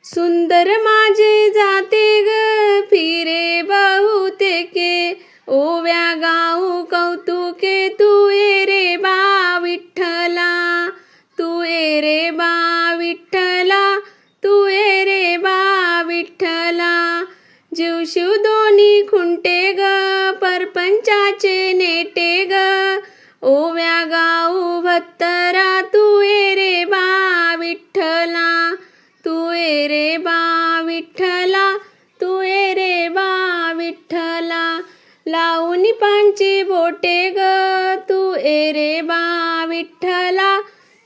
सुंदर माझे जाते ग फिरे बहुतेके, ओव्या गाऊ कौतुके, तू ये रे बा विठ्ठला, तू ये रे बा विठ्ठला, तू ये रे बा विठ्ठला. जीव शिव दोन्ही खुंटे ग परपंचाचे नेटे ग, ओव्या गाऊ भत्तरा, तू ये रे बा विठ्ठला, तू ये रे बा विठ्ठला, तू ये रे बा विठ्ठला. लावून पांची बोटे ग तू ये रे बा विठ्ठला,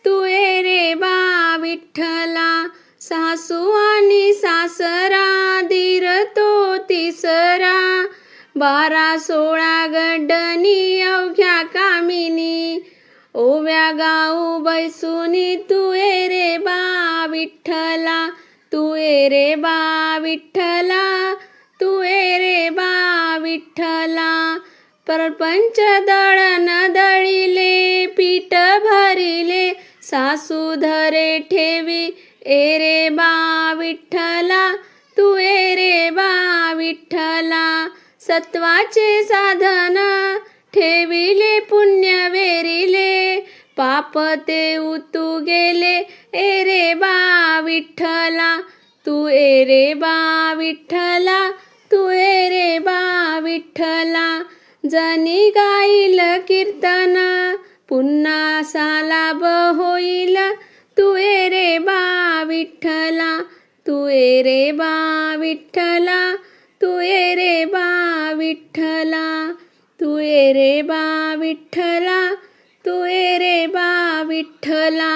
तू ये रे बा विठ्ठला. सासू आणि सासरा दीर तो तिसरा, 12-16 गड्डणी अवघ्या कामिनी, ओव्या गाऊ बैसुनी, तू ये रे बा विठ्ठला, तू ये रे बा विठ्ठला, तू ये रे बा विठ्ठला. परपंच दळण दळिले पीठ भरिले, सासू धरे ठेवी, ए रे बा विठ्ठला, तू ये रे बा विठ्ठला. सत्वाचे साधन ठेविले पुण्य वेरिले, पाप ते उतू गेले, ए रे बा विठ्ठला, तू ये रे बा विठ्ठला, तू ये रे बा विठ्ठला. जनी गाईल कीर्तन पुन्हा सालाभ होईल, तू ये रे बा विठ्ठला, तू ये रे बा विठ्ठला, तू ये रे बा विठ्ठला, तू ये रे बा विठ्ठला, तू ये रे बा विठ्ठला,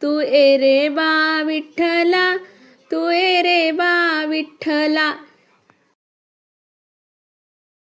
तू ये रे बा विठ्ठला, तू ये रे बा विठ्ठला.